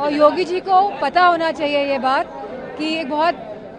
और योगी जी को पता होना चाहिए ये बात कि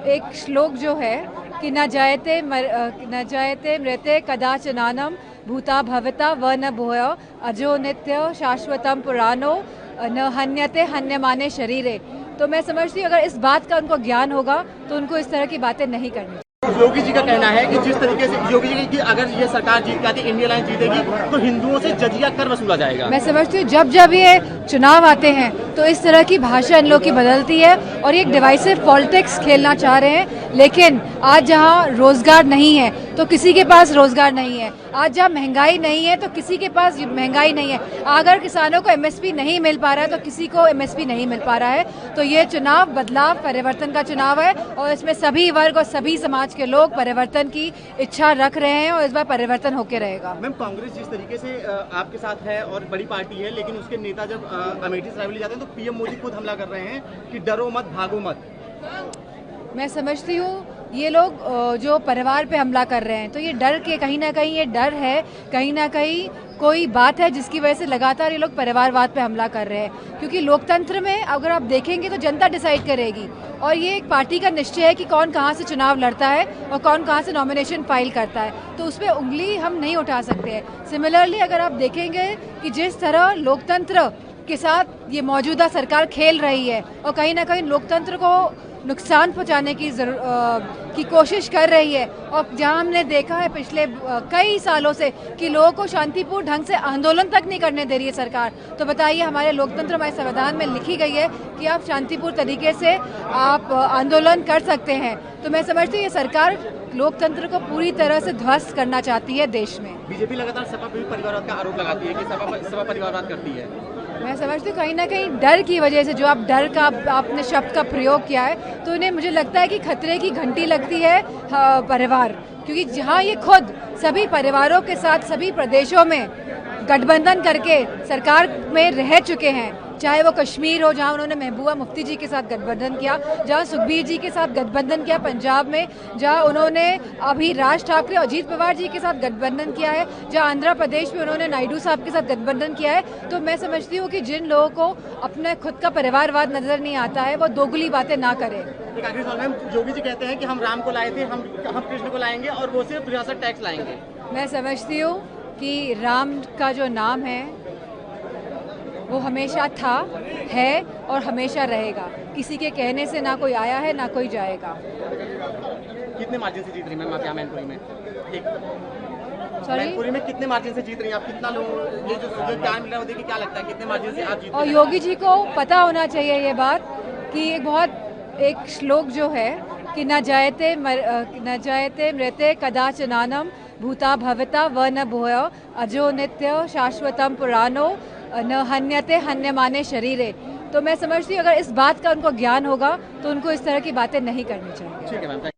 एक श्लोक जो है कि न जयते मृते कदाचनानम भूता भवता व न भूयो अजो नित्य शाश्वतम पुराणो न हन्यते हन्यमाने शरीरे। तो मैं समझती हूँ अगर इस बात का उनको ज्ञान होगा तो उनको इस तरह की बातें नहीं करनी। योगी जी का कहना है कि जिस तरीके से योगी जी की अगर ये सरकार जीत के आती है, इंडिया लाइन जीतेगी तो हिंदुओं से जजिया कर वसूला जाएगा। मैं समझती हूँ जब ये चुनाव आते हैं तो इस तरह की भाषा इन लोग की बदलती है और ये एक डिवाइसिव पॉलिटिक्स खेलना चाह रहे हैं। लेकिन आज जहाँ रोजगार नहीं है तो किसी के पास रोजगार नहीं है, आज जहाँ महंगाई नहीं है तो किसी के पास महंगाई नहीं है, अगर किसानों को एमएसपी नहीं मिल पा रहा है तो किसी को एमएसपी नहीं मिल पा रहा है। तो ये चुनाव बदलाव परिवर्तन का चुनाव है और इसमें सभी वर्ग और सभी समाज के लोग परिवर्तन की इच्छा रख रहे हैं और इस बार परिवर्तन होकर रहेगा। मैम, कांग्रेस जिस तरीके से आपके साथ है और बड़ी पार्टी है, लेकिन उसके नेता जब अमेठी से रायबरेली जाते हैं तो पीएम मोदी खुद हमला कर रहे हैं कि डरो मत भागो मत। मैं समझती हूँ ये लोग जो परिवार पे हमला कर रहे हैं तो ये डर के कहीं ना कहीं ये डर है, कहीं ना कहीं कोई बात है जिसकी वजह से लगातार ये लोग परिवारवाद पे हमला कर रहे हैं। क्योंकि लोकतंत्र में अगर आप देखेंगे तो जनता डिसाइड करेगी और ये एक पार्टी का निश्चय है कि कौन कहाँ से चुनाव लड़ता है और कौन कहाँ से नॉमिनेशन फाइल करता है, तो उस पर उंगली हम नहीं उठा सकते हैं। सिमिलरली अगर आप देखेंगे कि जिस तरह लोकतंत्र के साथ ये मौजूदा सरकार खेल रही है और कहीं ना कहीं लोकतंत्र को नुकसान पहुंचाने की कोशिश कर रही है और जहां हमने देखा है पिछले कई सालों से कि लोगों को शांतिपूर्ण ढंग से आंदोलन तक नहीं करने दे रही है सरकार, तो बताइए हमारे लोकतंत्र हमारे संविधान में लिखी गई है कि आप शांतिपूर्ण तरीके से आप आंदोलन कर सकते हैं। तो मैं समझती हूँ ये सरकार लोकतंत्र को पूरी तरह से ध्वस्त करना चाहती है देश में। बीजेपी लगातार सपा परिवारवाद का आरोप लगाती है कि सपा परिवारवाद करती है। मैं समझती हूँ कहीं ना कहीं डर की वजह से जो आप डर का आपने शब्द का प्रयोग किया है तो उन्हें मुझे लगता है कि खतरे की घंटी लगती है परिवार, क्योंकि जहाँ ये खुद सभी परिवारों के साथ सभी प्रदेशों में गठबंधन करके सरकार में रह चुके हैं, चाहे वो कश्मीर हो जहां उन्होंने महबूबा मुफ्ती जी के साथ गठबंधन किया, जहां सुखबीर जी के साथ गठबंधन किया पंजाब में, जहां उन्होंने अभी राज ठाकरे और अजीत पवार जी के साथ गठबंधन किया है, जहां आंध्र प्रदेश में उन्होंने नायडू साहब के साथ गठबंधन किया है। तो मैं समझती हूँ कि जिन लोगों को अपने खुद का परिवारवाद नजर नहीं आता है वो दोगुली बातें ना करें। एक आखिरी सवाल मैम, योगी जी कहते हैं कि हम राम को लाए थे, हम कृष्ण को लाएंगे और वो सिर्फ रियासत टैक्स लाएंगे। मैं समझती हूँ कि राम का जो नाम है वो हमेशा था, है और हमेशा रहेगा। किसी के कहने से ना कोई आया है ना कोई जाएगा। कितने मार्जिन से जीत रही मैम आप यहाँ मैनपुरी में? सॉरी, मैनपुरी में कितने मार्जिन से जीत रही हैं आप? कितना लोग ये जो ज्ञान मिला है देखिए क्या लगता है कितने मार्जिन से आप जीत? और योगी जी को पता होना चाहिए ये बात कि एक श्लोक जो है कि न जयते मृते कदाचनानम भूता भवता व न भूयो अजो नित्य शाश्वतम पुराणो न हन्यते हन्यमाने शरीरे। तो मैं समझती हूँ अगर इस बात का उनको ज्ञान होगा तो उनको इस तरह की बातें नहीं करनी चाहिए। ठीक है मैम।